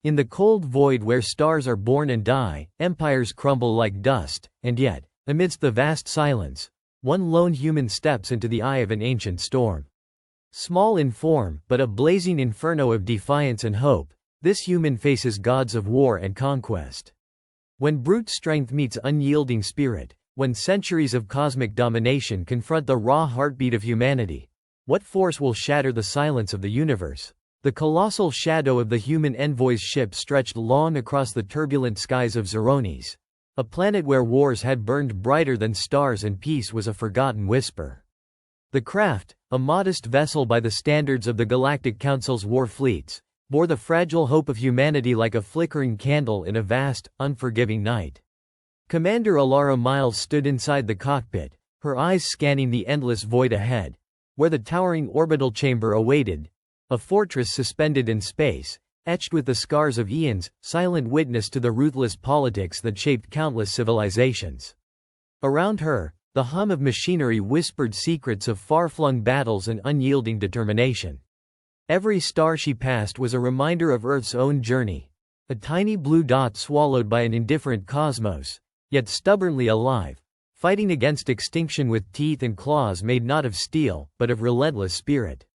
In the cold void where stars are born and die, empires crumble like dust, and yet, amidst the vast silence, one lone human steps into the eye of an ancient storm. Small in form, but a blazing inferno of defiance and hope, this human faces gods of war and conquest. When brute strength meets unyielding spirit, when centuries of cosmic domination confront the raw heartbeat of humanity, what force will shatter the silence of the universe? The colossal shadow of the human envoy's ship stretched long across the turbulent skies of Zerones, a planet where wars had burned brighter than stars and peace was a forgotten whisper. The craft, a modest vessel by the standards of the Galactic Council's war fleets, bore the fragile hope of humanity like a flickering candle in a vast, unforgiving night. Commander Alara Miles stood inside the cockpit, her eyes scanning the endless void ahead, where the towering orbital chamber awaited, a fortress suspended in space, etched with the scars of eons, silent witness to the ruthless politics that shaped countless civilizations. Around her, the hum of machinery whispered secrets of far-flung battles and unyielding determination. Every star she passed was a reminder of Earth's own journey, a tiny blue dot swallowed by an indifferent cosmos, yet stubbornly alive, fighting against extinction with teeth and claws made not of steel, but of relentless spirit.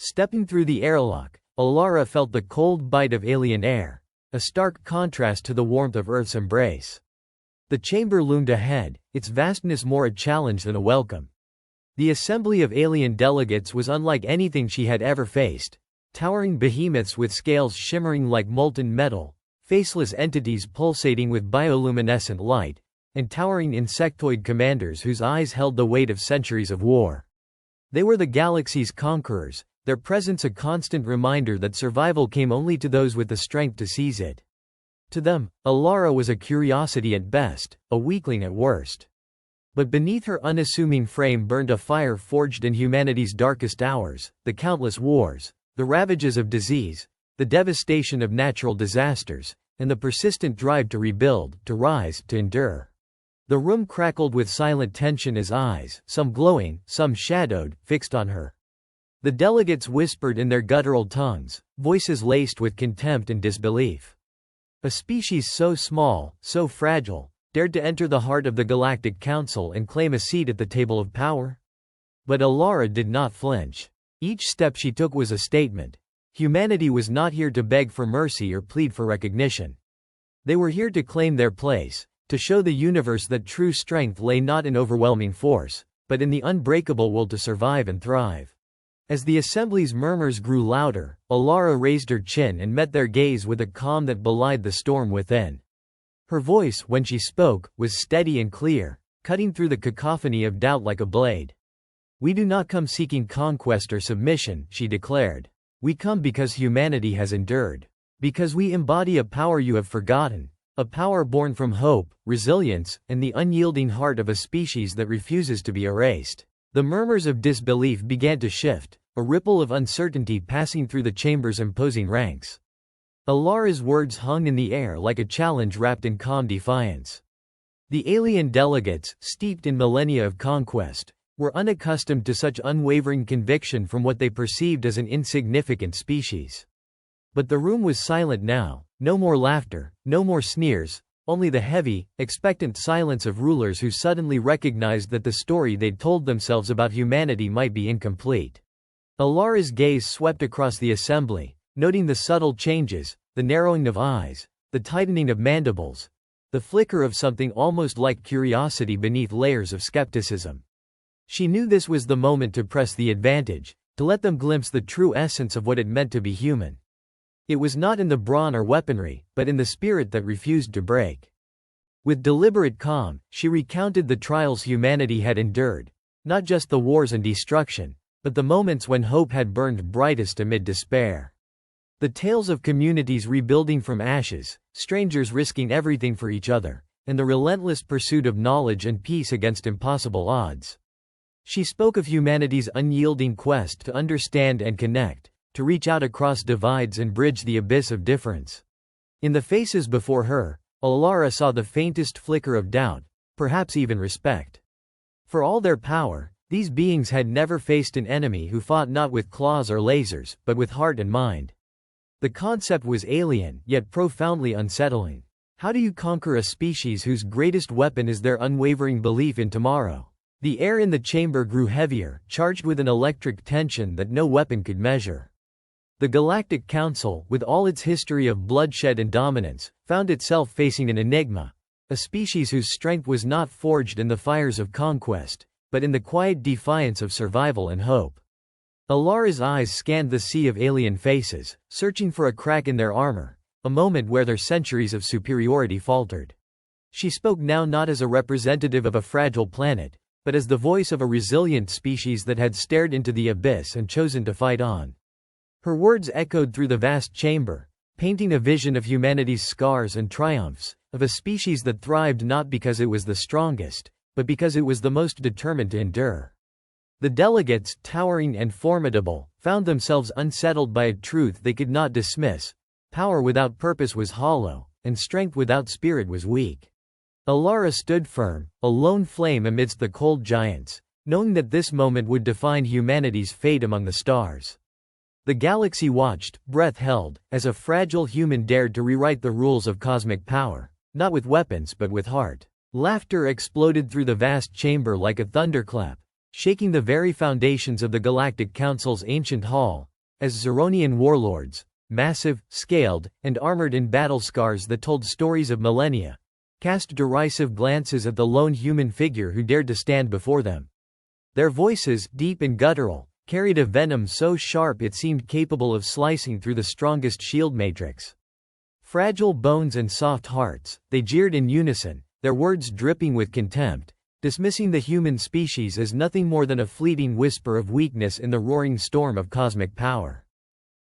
Stepping through the airlock, Alara felt the cold bite of alien air, a stark contrast to the warmth of Earth's embrace. The chamber loomed ahead, its vastness more a challenge than a welcome. The assembly of alien delegates was unlike anything she had ever faced, towering behemoths with scales shimmering like molten metal, faceless entities pulsating with bioluminescent light, and towering insectoid commanders whose eyes held the weight of centuries of war. They were the galaxy's conquerors, their presence a constant reminder that survival came only to those with the strength to seize it. To them, Alara was a curiosity at best, a weakling at worst. But beneath her unassuming frame burned a fire forged in humanity's darkest hours, the countless wars, the ravages of disease, the devastation of natural disasters, and the persistent drive to rebuild, to rise, to endure. The room crackled with silent tension as eyes, some glowing, some shadowed, fixed on her. The delegates whispered in their guttural tongues, voices laced with contempt and disbelief. A species so small, so fragile, dared to enter the heart of the Galactic Council and claim a seat at the table of power? But Alara did not flinch. Each step she took was a statement. Humanity was not here to beg for mercy or plead for recognition. They were here to claim their place, to show the universe that true strength lay not in overwhelming force, but in the unbreakable will to survive and thrive. As the assembly's murmurs grew louder, Alara raised her chin and met their gaze with a calm that belied the storm within. Her voice, when she spoke, was steady and clear, cutting through the cacophony of doubt like a blade. "We do not come seeking conquest or submission," she declared. "We come because humanity has endured. Because we embody a power you have forgotten, a power born from hope, resilience, and the unyielding heart of a species that refuses to be erased." The murmurs of disbelief began to shift, a ripple of uncertainty passing through the chamber's imposing ranks. Alara's words hung in the air like a challenge wrapped in calm defiance. The alien delegates, steeped in millennia of conquest, were unaccustomed to such unwavering conviction from what they perceived as an insignificant species. But the room was silent now, no more laughter, no more sneers, only the heavy, expectant silence of rulers who suddenly recognized that the story they'd told themselves about humanity might be incomplete. Alara's gaze swept across the assembly, noting the subtle changes, the narrowing of eyes, the tightening of mandibles, the flicker of something almost like curiosity beneath layers of skepticism. She knew this was the moment to press the advantage, to let them glimpse the true essence of what it meant to be human. It was not in the brawn or weaponry, but in the spirit that refused to break. With deliberate calm, she recounted the trials humanity had endured, not just the wars and destruction, but the moments when hope had burned brightest amid despair. The tales of communities rebuilding from ashes, strangers risking everything for each other, and the relentless pursuit of knowledge and peace against impossible odds. She spoke of humanity's unyielding quest to understand and connect, to reach out across divides and bridge the abyss of difference. In the faces before her, Alara saw the faintest flicker of doubt, perhaps even respect. For all their power, these beings had never faced an enemy who fought not with claws or lasers, but with heart and mind. The concept was alien, yet profoundly unsettling. How do you conquer a species whose greatest weapon is their unwavering belief in tomorrow? The air in the chamber grew heavier, charged with an electric tension that no weapon could measure. The Galactic Council, with all its history of bloodshed and dominance, found itself facing an enigma, a species whose strength was not forged in the fires of conquest, but in the quiet defiance of survival and hope. Alara's eyes scanned the sea of alien faces, searching for a crack in their armor, a moment where their centuries of superiority faltered. She spoke now not as a representative of a fragile planet, but as the voice of a resilient species that had stared into the abyss and chosen to fight on. Her words echoed through the vast chamber, painting a vision of humanity's scars and triumphs, of a species that thrived not because it was the strongest, but because it was the most determined to endure. The delegates, towering and formidable, found themselves unsettled by a truth they could not dismiss: power without purpose was hollow, and strength without spirit was weak. Alara stood firm, a lone flame amidst the cold giants, knowing that this moment would define humanity's fate among the stars. The galaxy watched, breath held, as a fragile human dared to rewrite the rules of cosmic power, not with weapons but with heart. Laughter exploded through the vast chamber like a thunderclap, shaking the very foundations of the Galactic Council's ancient hall, as Zeronian warlords, massive, scaled, and armored in battle scars that told stories of millennia, cast derisive glances at the lone human figure who dared to stand before them. Their voices, deep and guttural, carried a venom so sharp it seemed capable of slicing through the strongest shield matrix. Fragile bones and soft hearts, they jeered in unison, their words dripping with contempt, dismissing the human species as nothing more than a fleeting whisper of weakness in the roaring storm of cosmic power.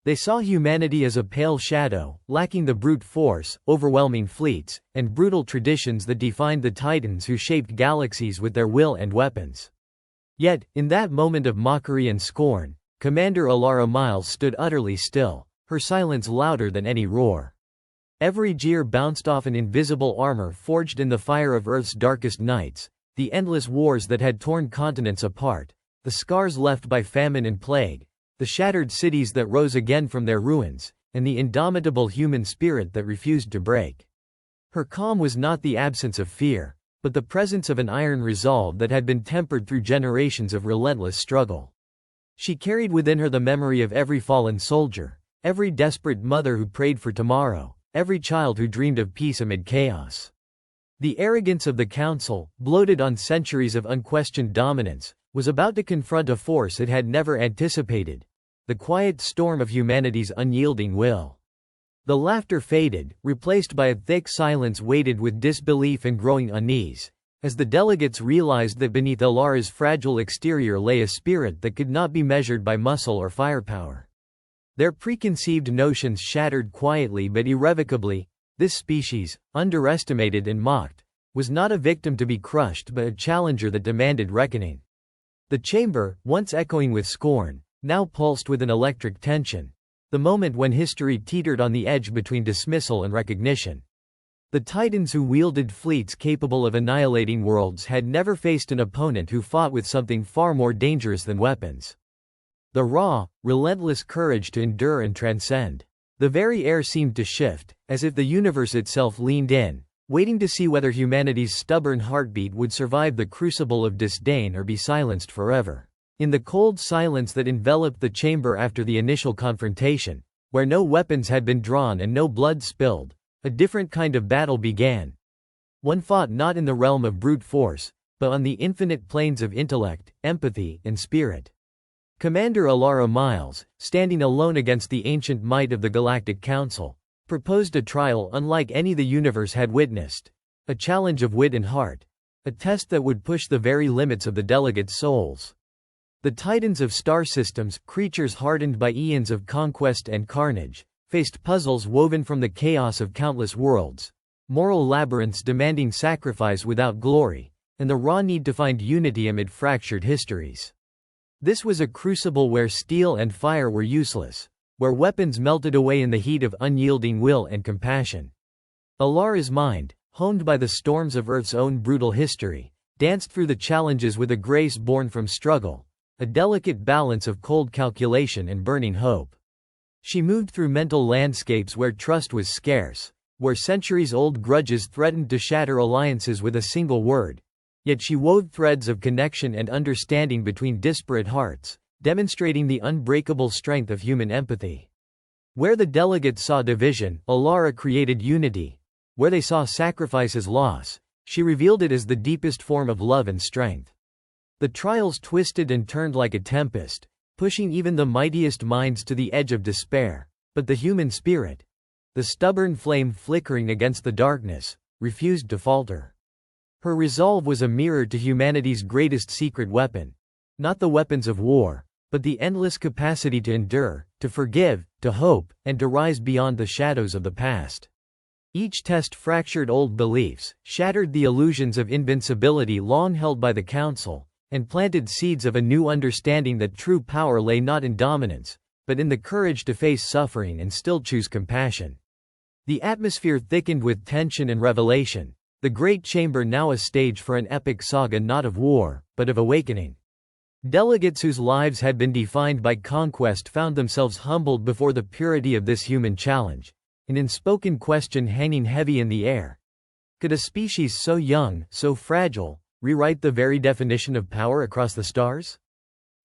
They saw humanity as a pale shadow, lacking the brute force, overwhelming fleets, and brutal traditions that defined the titans who shaped galaxies with their will and weapons. Yet, in that moment of mockery and scorn, Commander Alara Miles stood utterly still, her silence louder than any roar. Every jeer bounced off an invisible armor forged in the fire of Earth's darkest nights, the endless wars that had torn continents apart, the scars left by famine and plague, the shattered cities that rose again from their ruins, and the indomitable human spirit that refused to break. Her calm was not the absence of fear, but the presence of an iron resolve that had been tempered through generations of relentless struggle. She carried within her the memory of every fallen soldier, every desperate mother who prayed for tomorrow, every child who dreamed of peace amid chaos. The arrogance of the Council, bloated on centuries of unquestioned dominance, was about to confront a force it had never anticipated: the quiet storm of humanity's unyielding will. The laughter faded, replaced by a thick silence weighted with disbelief and growing unease, as the delegates realized that beneath Alara's fragile exterior lay a spirit that could not be measured by muscle or firepower. Their preconceived notions shattered quietly but irrevocably. This species, underestimated and mocked, was not a victim to be crushed but a challenger that demanded reckoning. The chamber, once echoing with scorn, now pulsed with an electric tension, the moment when history teetered on the edge between dismissal and recognition. The titans who wielded fleets capable of annihilating worlds had never faced an opponent who fought with something far more dangerous than weapons: the raw, relentless courage to endure and transcend. The very air seemed to shift, as if the universe itself leaned in, waiting to see whether humanity's stubborn heartbeat would survive the crucible of disdain or be silenced forever. In the cold silence that enveloped the chamber after the initial confrontation, where no weapons had been drawn and no blood spilled, a different kind of battle began. One fought not in the realm of brute force, but on the infinite planes of intellect, empathy, and spirit. Commander Alara Miles, standing alone against the ancient might of the Galactic Council, proposed a trial unlike any the universe had witnessed: a challenge of wit and heart, a test that would push the very limits of the delegates' souls. The titans of star systems, creatures hardened by eons of conquest and carnage, faced puzzles woven from the chaos of countless worlds, moral labyrinths demanding sacrifice without glory, and the raw need to find unity amid fractured histories. This was a crucible where steel and fire were useless, where weapons melted away in the heat of unyielding will and compassion. Alara's mind, honed by the storms of Earth's own brutal history, danced through the challenges with a grace born from struggle, a delicate balance of cold calculation and burning hope. She moved through mental landscapes where trust was scarce, where centuries-old grudges threatened to shatter alliances with a single word. Yet she wove threads of connection and understanding between disparate hearts, demonstrating the unbreakable strength of human empathy. Where the delegates saw division, Alara created unity. Where they saw sacrifice as loss, she revealed it as the deepest form of love and strength. The trials twisted and turned like a tempest, pushing even the mightiest minds to the edge of despair, but the human spirit, the stubborn flame flickering against the darkness, refused to falter. Her resolve was a mirror to humanity's greatest secret weapon. Not the weapons of war, but the endless capacity to endure, to forgive, to hope, and to rise beyond the shadows of the past. Each test fractured old beliefs, shattered the illusions of invincibility long held by the Council, and planted seeds of a new understanding that true power lay not in dominance, but in the courage to face suffering and still choose compassion. The atmosphere thickened with tension and revelation, the Great Chamber now a stage for an epic saga not of war, but of awakening. Delegates whose lives had been defined by conquest found themselves humbled before the purity of this human challenge, an unspoken question hanging heavy in the air. Could a species so young, so fragile, rewrite the very definition of power across the stars?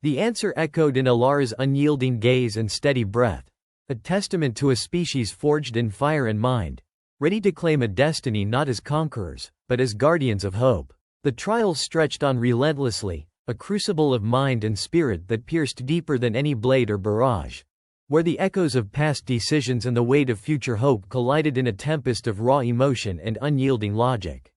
The answer echoed in Alara's unyielding gaze and steady breath, a testament to a species forged in fire and mind, ready to claim a destiny not as conquerors, but as guardians of hope. The trials stretched on relentlessly, a crucible of mind and spirit that pierced deeper than any blade or barrage, where the echoes of past decisions and the weight of future hope collided in a tempest of raw emotion and unyielding logic.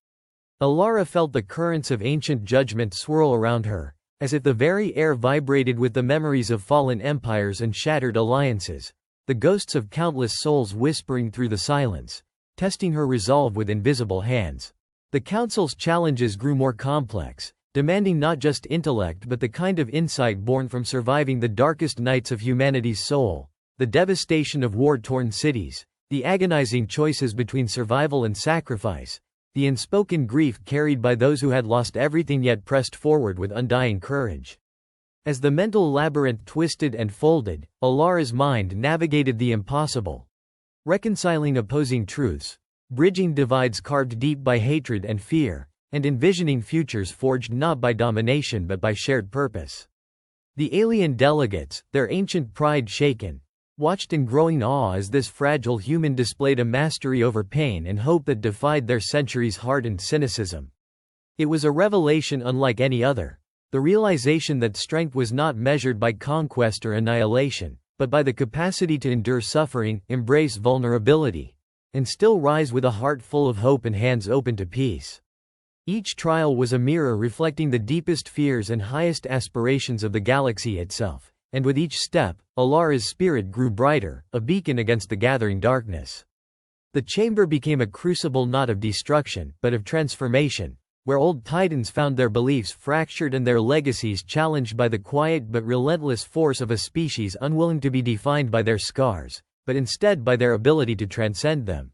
Alara felt the currents of ancient judgment swirl around her, as if the very air vibrated with the memories of fallen empires and shattered alliances, the ghosts of countless souls whispering through the silence, testing her resolve with invisible hands. The Council's challenges grew more complex, demanding not just intellect but the kind of insight born from surviving the darkest nights of humanity's soul, the devastation of war-torn cities, the agonizing choices between survival and sacrifice, the unspoken grief carried by those who had lost everything yet pressed forward with undying courage. As the mental labyrinth twisted and folded, Alara's mind navigated the impossible, reconciling opposing truths, bridging divides carved deep by hatred and fear, and envisioning futures forged not by domination but by shared purpose. The alien delegates, their ancient pride shaken, watched in growing awe as this fragile human displayed a mastery over pain and hope that defied their centuries' hardened cynicism. It was a revelation unlike any other, the realization that strength was not measured by conquest or annihilation, but by the capacity to endure suffering, embrace vulnerability, and still rise with a heart full of hope and hands open to peace. Each trial was a mirror reflecting the deepest fears and highest aspirations of the galaxy itself, and with each step, Alara's spirit grew brighter, a beacon against the gathering darkness. The chamber became a crucible not of destruction, but of transformation, where old titans found their beliefs fractured and their legacies challenged by the quiet but relentless force of a species unwilling to be defined by their scars, but instead by their ability to transcend them.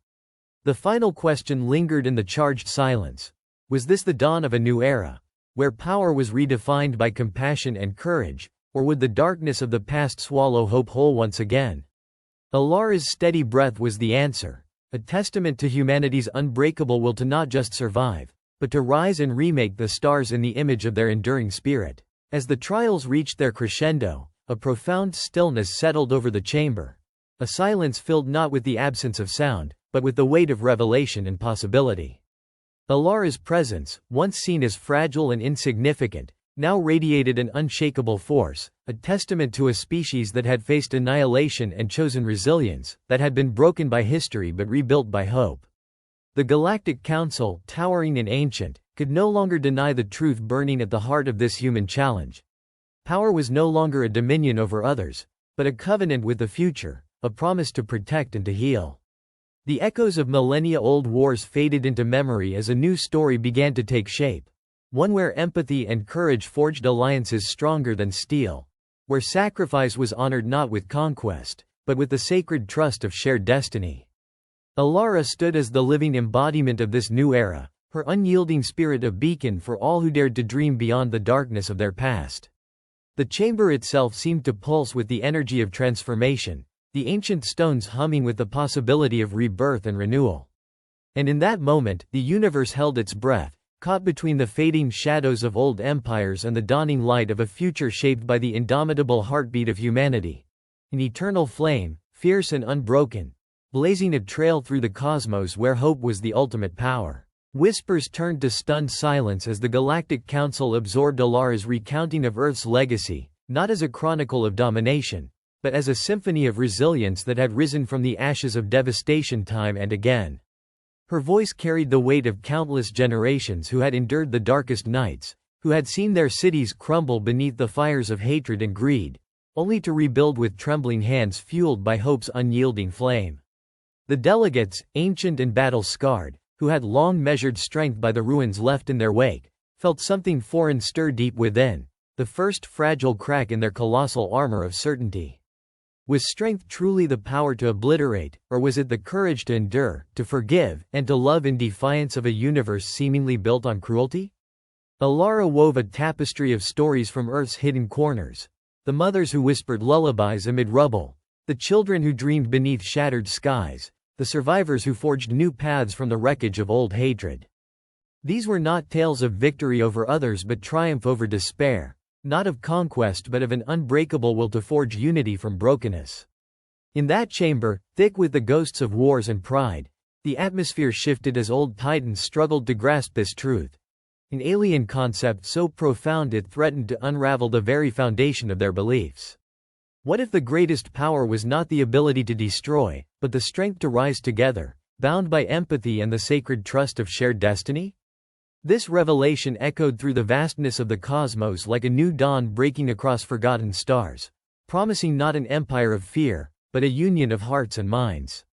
The final question lingered in the charged silence. Was this the dawn of a new era, where power was redefined by compassion and courage, or would the darkness of the past swallow hope whole once again? Alara's steady breath was the answer, a testament to humanity's unbreakable will to not just survive, but to rise and remake the stars in the image of their enduring spirit. As the trials reached their crescendo, a profound stillness settled over the chamber, a silence filled not with the absence of sound, but with the weight of revelation and possibility. Alara's presence, once seen as fragile and insignificant, now radiated an unshakable force, a testament to a species that had faced annihilation and chosen resilience, that had been broken by history but rebuilt by hope. The Galactic Council, towering and ancient, could no longer deny the truth burning at the heart of this human challenge. Power was no longer a dominion over others, but a covenant with the future, a promise to protect and to heal. The echoes of millennia-old wars faded into memory as a new story began to take shape. One where empathy and courage forged alliances stronger than steel. Where sacrifice was honored not with conquest, but with the sacred trust of shared destiny. Alara stood as the living embodiment of this new era, her unyielding spirit a beacon for all who dared to dream beyond the darkness of their past. The chamber itself seemed to pulse with the energy of transformation, the ancient stones humming with the possibility of rebirth and renewal. And in that moment, the universe held its breath, caught between the fading shadows of old empires and the dawning light of a future shaped by the indomitable heartbeat of humanity. An eternal flame, fierce and unbroken, blazing a trail through the cosmos where hope was the ultimate power. Whispers turned to stunned silence as the Galactic Council absorbed Alara's recounting of Earth's legacy, not as a chronicle of domination, but as a symphony of resilience that had risen from the ashes of devastation time and again. Her voice carried the weight of countless generations who had endured the darkest nights, who had seen their cities crumble beneath the fires of hatred and greed, only to rebuild with trembling hands fueled by hope's unyielding flame. The delegates, ancient and battle-scarred, who had long measured strength by the ruins left in their wake, felt something foreign stir deep within, the first fragile crack in their colossal armor of certainty. Was strength truly the power to obliterate, or was it the courage to endure, to forgive, and to love in defiance of a universe seemingly built on cruelty? Alara wove a tapestry of stories from Earth's hidden corners. The mothers who whispered lullabies amid rubble, the children who dreamed beneath shattered skies, the survivors who forged new paths from the wreckage of old hatred. These were not tales of victory over others but triumph over despair, not of conquest but of an unbreakable will to forge unity from brokenness. In that chamber, thick with the ghosts of wars and pride, the atmosphere shifted as old titans struggled to grasp this truth. An alien concept so profound it threatened to unravel the very foundation of their beliefs. What if the greatest power was not the ability to destroy, but the strength to rise together, bound by empathy and the sacred trust of shared destiny? This revelation echoed through the vastness of the cosmos like a new dawn breaking across forgotten stars, promising not an empire of fear, but a union of hearts and minds.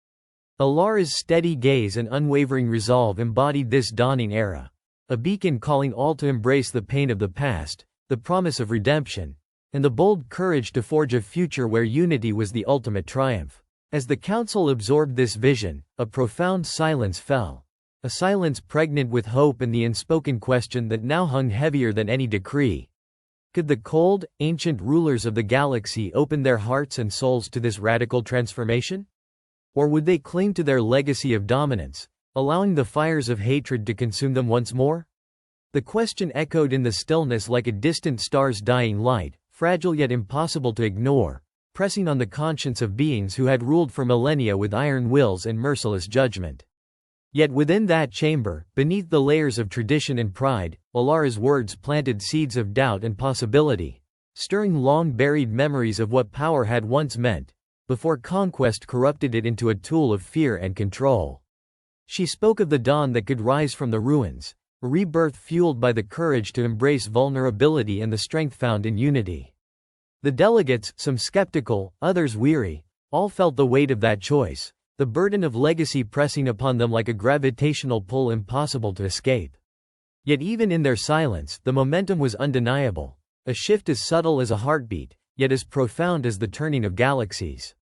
Alara's steady gaze and unwavering resolve embodied this dawning era, a beacon calling all to embrace the pain of the past, the promise of redemption, and the bold courage to forge a future where unity was the ultimate triumph. As the council absorbed this vision, a profound silence fell. A silence pregnant with hope and the unspoken question that now hung heavier than any decree. Could the cold, ancient rulers of the galaxy open their hearts and souls to this radical transformation? Or would they cling to their legacy of dominance, allowing the fires of hatred to consume them once more? The question echoed in the stillness like a distant star's dying light, fragile yet impossible to ignore, pressing on the conscience of beings who had ruled for millennia with iron wills and merciless judgment. Yet within that chamber, beneath the layers of tradition and pride, Alara's words planted seeds of doubt and possibility, stirring long-buried memories of what power had once meant, before conquest corrupted it into a tool of fear and control. She spoke of the dawn that could rise from the ruins, a rebirth fueled by the courage to embrace vulnerability and the strength found in unity. The delegates, some skeptical, others weary, all felt the weight of that choice, the burden of legacy pressing upon them like a gravitational pull impossible to escape. Yet even in their silence, the momentum was undeniable, a shift as subtle as a heartbeat, yet as profound as the turning of galaxies.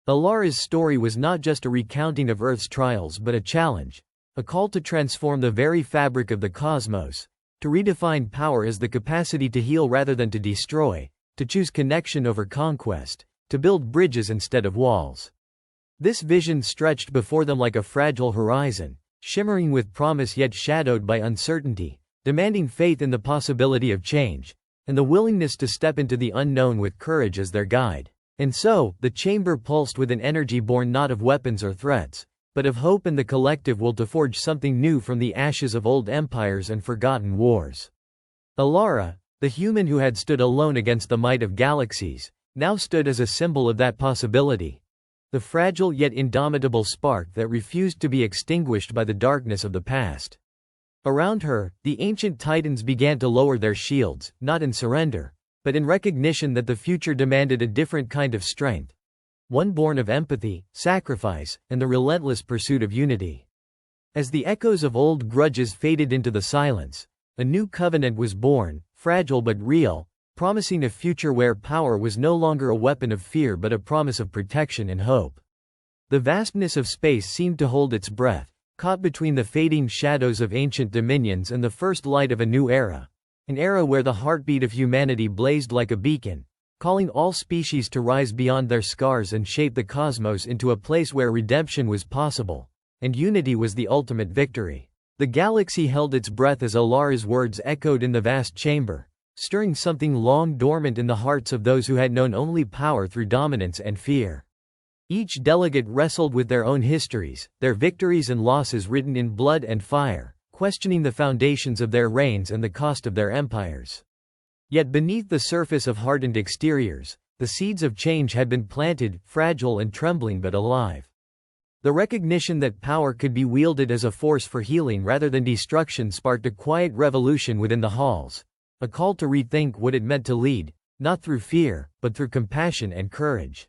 Alara's story was not just a recounting of Earth's trials but a challenge, a call to transform the very fabric of the cosmos, to redefine power as the capacity to heal rather than to destroy, to choose connection over conquest, to build bridges instead of walls. This vision stretched before them like a fragile horizon, shimmering with promise yet shadowed by uncertainty, demanding faith in the possibility of change, and the willingness to step into the unknown with courage as their guide. And so, the chamber pulsed with an energy born not of weapons or threats, but of hope and the collective will to forge something new from the ashes of old empires and forgotten wars. Alara, the human who had stood alone against the might of galaxies, now stood as a symbol of that possibility. The fragile yet indomitable spark that refused to be extinguished by the darkness of the past. Around her, the ancient titans began to lower their shields, not in surrender, but in recognition that the future demanded a different kind of strength, one born of empathy, sacrifice, and the relentless pursuit of unity. As the echoes of old grudges faded into the silence, a new covenant was born, fragile but real, promising a future where power was no longer a weapon of fear but a promise of protection and hope. The vastness of space seemed to hold its breath, caught between the fading shadows of ancient dominions and the first light of a new era, an era where the heartbeat of humanity blazed like a beacon, calling all species to rise beyond their scars and shape the cosmos into a place where redemption was possible, and unity was the ultimate victory. The galaxy held its breath as Alara's words echoed in the vast chamber, stirring something long dormant in the hearts of those who had known only power through dominance and fear. Each delegate wrestled with their own histories, their victories and losses written in blood and fire, questioning the foundations of their reigns and the cost of their empires. Yet beneath the surface of hardened exteriors, the seeds of change had been planted, fragile and trembling but alive. The recognition that power could be wielded as a force for healing rather than destruction sparked a quiet revolution within the halls, a call to rethink what it meant to lead, not through fear, but through compassion and courage.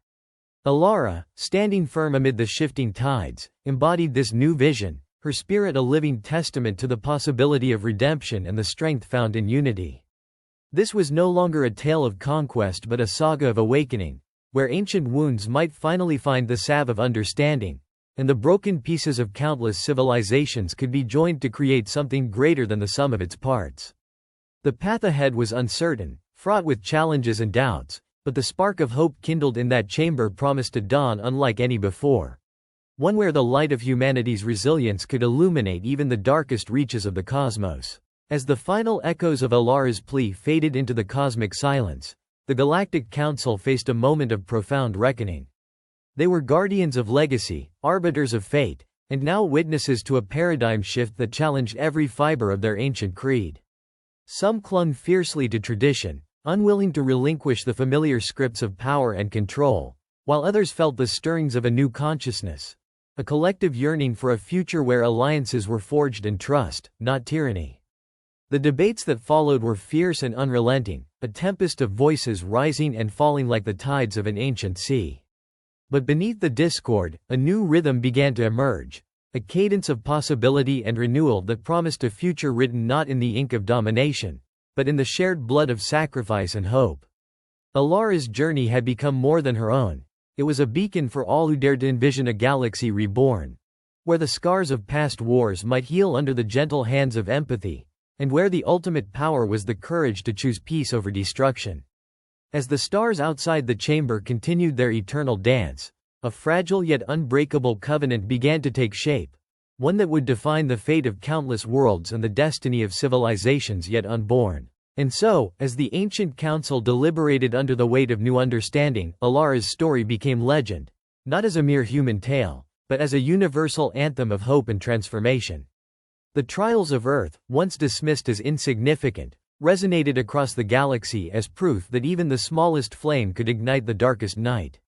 Alara, standing firm amid the shifting tides, embodied this new vision, her spirit a living testament to the possibility of redemption and the strength found in unity. This was no longer a tale of conquest but a saga of awakening, where ancient wounds might finally find the salve of understanding, and the broken pieces of countless civilizations could be joined to create something greater than the sum of its parts. The path ahead was uncertain, fraught with challenges and doubts, but the spark of hope kindled in that chamber promised a dawn unlike any before. One where the light of humanity's resilience could illuminate even the darkest reaches of the cosmos. As the final echoes of Alara's plea faded into the cosmic silence, the Galactic Council faced a moment of profound reckoning. They were guardians of legacy, arbiters of fate, and now witnesses to a paradigm shift that challenged every fiber of their ancient creed. Some clung fiercely to tradition, unwilling to relinquish the familiar scripts of power and control, while others felt the stirrings of a new consciousness, a collective yearning for a future where alliances were forged in trust, not tyranny. The debates that followed were fierce and unrelenting, a tempest of voices rising and falling like the tides of an ancient sea. But beneath the discord, a new rhythm began to emerge, a cadence of possibility and renewal that promised a future written not in the ink of domination, but in the shared blood of sacrifice and hope. Alara's journey had become more than her own. It was a beacon for all who dared to envision a galaxy reborn, where the scars of past wars might heal under the gentle hands of empathy, and where the ultimate power was the courage to choose peace over destruction. As the stars outside the chamber continued their eternal dance, a fragile yet unbreakable covenant began to take shape, one that would define the fate of countless worlds and the destiny of civilizations yet unborn. And so, as the ancient council deliberated under the weight of new understanding, Alara's story became legend, not as a mere human tale, but as a universal anthem of hope and transformation. The trials of Earth, once dismissed as insignificant, resonated across the galaxy as proof that even the smallest flame could ignite the darkest night.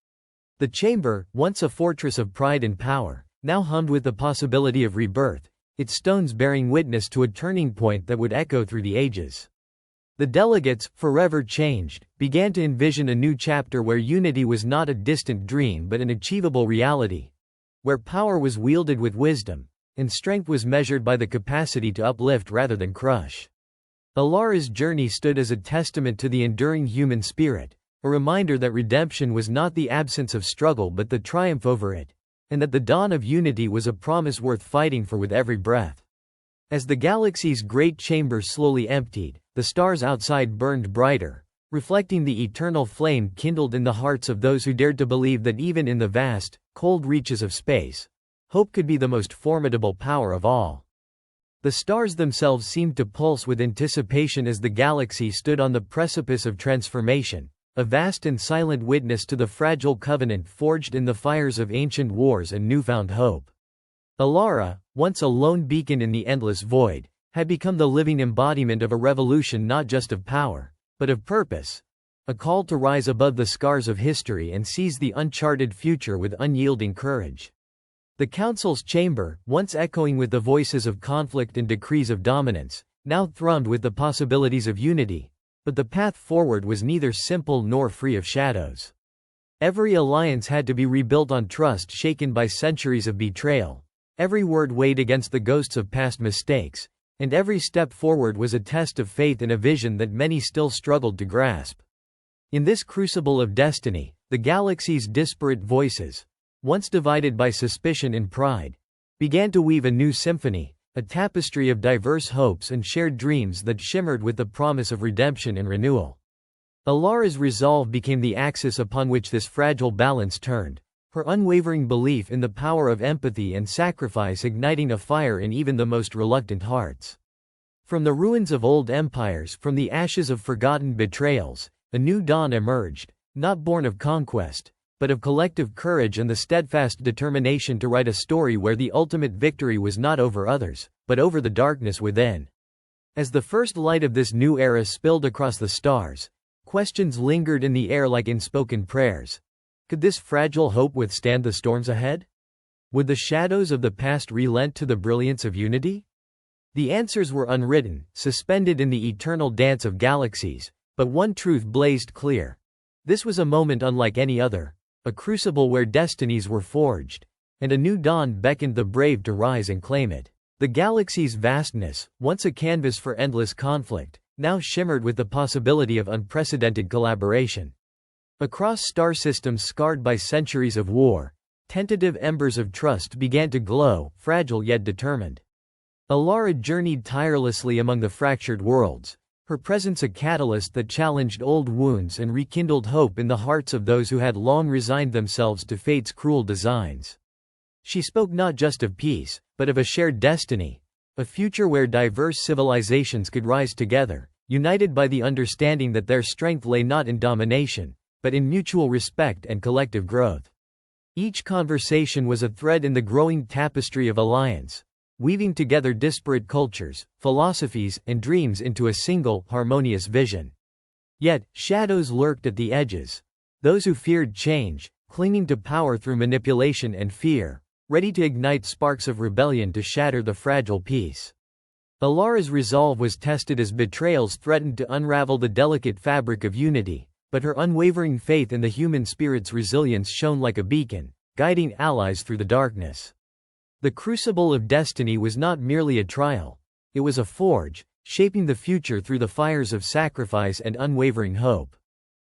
The chamber, once a fortress of pride and power, now hummed with the possibility of rebirth, its stones bearing witness to a turning point that would echo through the ages. The delegates, forever changed, began to envision a new chapter where unity was not a distant dream but an achievable reality, where power was wielded with wisdom, and strength was measured by the capacity to uplift rather than crush. Alara's journey stood as a testament to the enduring human spirit, a reminder that redemption was not the absence of struggle but the triumph over it, and that the dawn of unity was a promise worth fighting for with every breath. As the galaxy's great chamber slowly emptied, the stars outside burned brighter, reflecting the eternal flame kindled in the hearts of those who dared to believe that even in the vast, cold reaches of space, hope could be the most formidable power of all. The stars themselves seemed to pulse with anticipation as the galaxy stood on the precipice of transformation, a vast and silent witness to the fragile covenant forged in the fires of ancient wars and newfound hope. Alara, once a lone beacon in the endless void, had become the living embodiment of a revolution not just of power, but of purpose, a call to rise above the scars of history and seize the uncharted future with unyielding courage. The council's chamber, once echoing with the voices of conflict and decrees of dominance, now thrummed with the possibilities of unity, but the path forward was neither simple nor free of shadows. Every alliance had to be rebuilt on trust shaken by centuries of betrayal, every word weighed against the ghosts of past mistakes, and every step forward was a test of faith in a vision that many still struggled to grasp. In this crucible of destiny, the galaxy's disparate voices, once divided by suspicion and pride, began to weave a new symphony, a tapestry of diverse hopes and shared dreams that shimmered with the promise of redemption and renewal. Alara's resolve became the axis upon which this fragile balance turned, her unwavering belief in the power of empathy and sacrifice igniting a fire in even the most reluctant hearts. From the ruins of old empires, from the ashes of forgotten betrayals, a new dawn emerged, not born of conquest, but of collective courage and the steadfast determination to write a story where the ultimate victory was not over others, but over the darkness within. As the first light of this new era spilled across the stars, questions lingered in the air like unspoken prayers. Could this fragile hope withstand the storms ahead? Would the shadows of the past relent to the brilliance of unity? The answers were unwritten, suspended in the eternal dance of galaxies, but one truth blazed clear. This was a moment unlike any other, a crucible where destinies were forged, and a new dawn beckoned the brave to rise and claim it. The galaxy's vastness, once a canvas for endless conflict, now shimmered with the possibility of unprecedented collaboration. Across star systems scarred by centuries of war, tentative embers of trust began to glow, fragile yet determined. Alara journeyed tirelessly among the fractured worlds, her presence a catalyst that challenged old wounds and rekindled hope in the hearts of those who had long resigned themselves to fate's cruel designs. She spoke not just of peace, but of a shared destiny, a future where diverse civilizations could rise together, united by the understanding that their strength lay not in domination, but in mutual respect and collective growth. Each conversation was a thread in the growing tapestry of alliance, weaving together disparate cultures, philosophies, and dreams into a single, harmonious vision. Yet, shadows lurked at the edges. Those who feared change, clinging to power through manipulation and fear, ready to ignite sparks of rebellion to shatter the fragile peace. Alara's resolve was tested as betrayals threatened to unravel the delicate fabric of unity, but her unwavering faith in the human spirit's resilience shone like a beacon, guiding allies through the darkness. The crucible of destiny was not merely a trial, it was a forge, shaping the future through the fires of sacrifice and unwavering hope.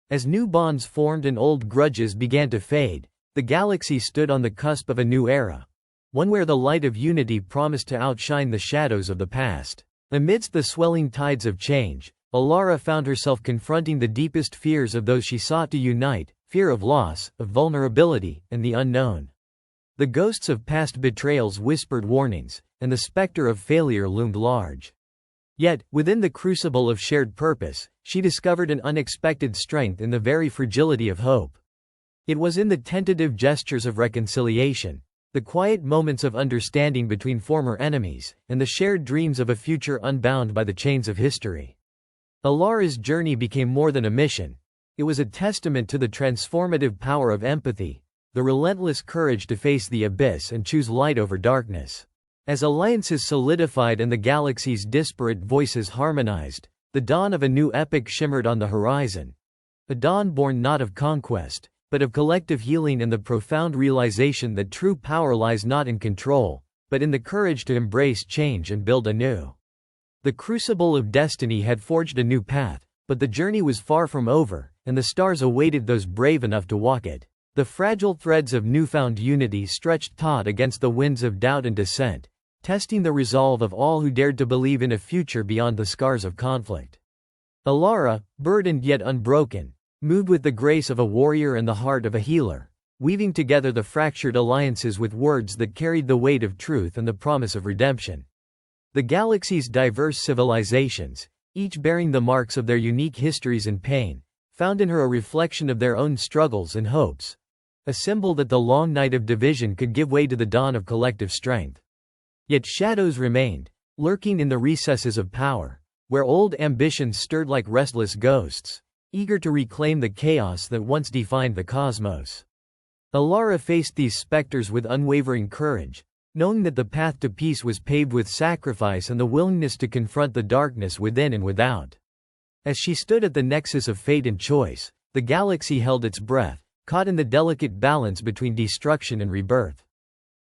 As new bonds formed and old grudges began to fade, the galaxy stood on the cusp of a new era, one where the light of unity promised to outshine the shadows of the past. Amidst the swelling tides of change, Alara found herself confronting the deepest fears of those she sought to unite, fear of loss, of vulnerability, and the unknown. The ghosts of past betrayals whispered warnings, and the specter of failure loomed large. Yet, within the crucible of shared purpose, she discovered an unexpected strength in the very fragility of hope. It was in the tentative gestures of reconciliation, the quiet moments of understanding between former enemies, and the shared dreams of a future unbound by the chains of history. Alara's journey became more than a mission. It was a testament to the transformative power of empathy, the relentless courage to face the abyss and choose light over darkness. As alliances solidified and the galaxy's disparate voices harmonized, the dawn of a new epic shimmered on the horizon. A dawn born not of conquest, but of collective healing and the profound realization that true power lies not in control, but in the courage to embrace change and build anew. The crucible of destiny had forged a new path, but the journey was far from over, and the stars awaited those brave enough to walk it. The fragile threads of newfound unity stretched taut against the winds of doubt and dissent, testing the resolve of all who dared to believe in a future beyond the scars of conflict. Alara, burdened yet unbroken, moved with the grace of a warrior and the heart of a healer, weaving together the fractured alliances with words that carried the weight of truth and the promise of redemption. The galaxy's diverse civilizations, each bearing the marks of their unique histories and pain, found in her a reflection of their own struggles and hopes, a symbol that the long night of division could give way to the dawn of collective strength. Yet shadows remained, lurking in the recesses of power, where old ambitions stirred like restless ghosts, eager to reclaim the chaos that once defined the cosmos. Alara faced these specters with unwavering courage, knowing that the path to peace was paved with sacrifice and the willingness to confront the darkness within and without. As she stood at the nexus of fate and choice, the galaxy held its breath, caught in the delicate balance between destruction and rebirth.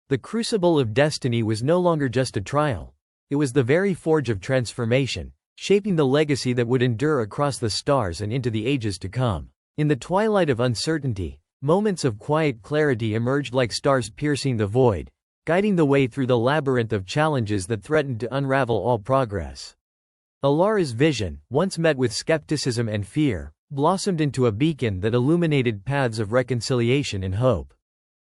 The crucible of destiny was no longer just a trial. It was the very forge of transformation, shaping the legacy that would endure across the stars and into the ages to come. In the twilight of uncertainty, moments of quiet clarity emerged like stars piercing the void, guiding the way through the labyrinth of challenges that threatened to unravel all progress. Alara's vision, once met with skepticism and fear, blossomed into a beacon that illuminated paths of reconciliation and hope.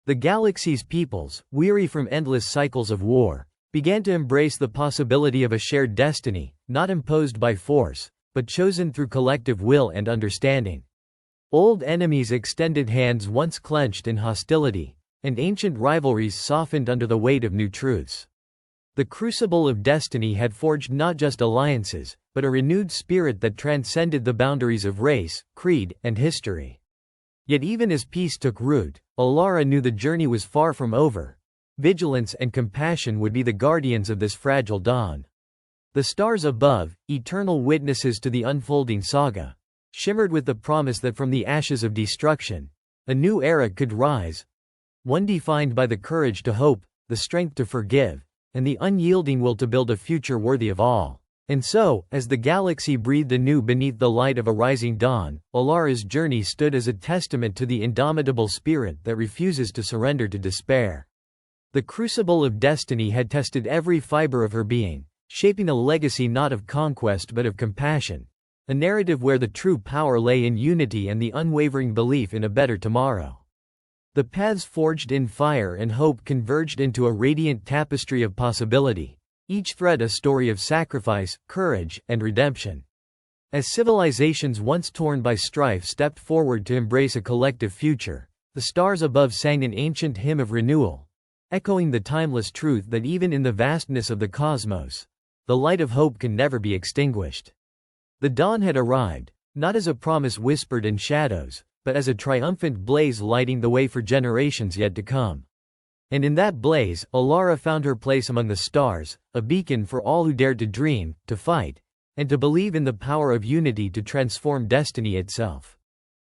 The galaxy's peoples, weary from endless cycles of war, began to embrace the possibility of a shared destiny, not imposed by force, but chosen through collective will and understanding. Old enemies extended hands once clenched in hostility, and ancient rivalries softened under the weight of new truths. The crucible of destiny had forged not just alliances, but a renewed spirit that transcended the boundaries of race, creed, and history. Yet even as peace took root, Alara knew the journey was far from over. Vigilance and compassion would be the guardians of this fragile dawn. The stars above, eternal witnesses to the unfolding saga, shimmered with the promise that from the ashes of destruction, a new era could rise, one defined by the courage to hope, the strength to forgive, and the unyielding will to build a future worthy of all. And so, as the galaxy breathed anew beneath the light of a rising dawn, Alara's journey stood as a testament to the indomitable spirit that refuses to surrender to despair. The crucible of destiny had tested every fiber of her being, shaping a legacy not of conquest but of compassion, a narrative where the true power lay in unity and the unwavering belief in a better tomorrow. The paths forged in fire and hope converged into a radiant tapestry of possibility, each thread a story of sacrifice, courage, and redemption. As civilizations once torn by strife stepped forward to embrace a collective future, the stars above sang an ancient hymn of renewal, echoing the timeless truth that even in the vastness of the cosmos, the light of hope can never be extinguished. The dawn had arrived, not as a promise whispered in shadows, but as a triumphant blaze lighting the way for generations yet to come. And in that blaze, Alara found her place among the stars, a beacon for all who dared to dream, to fight, and to believe in the power of unity to transform destiny itself.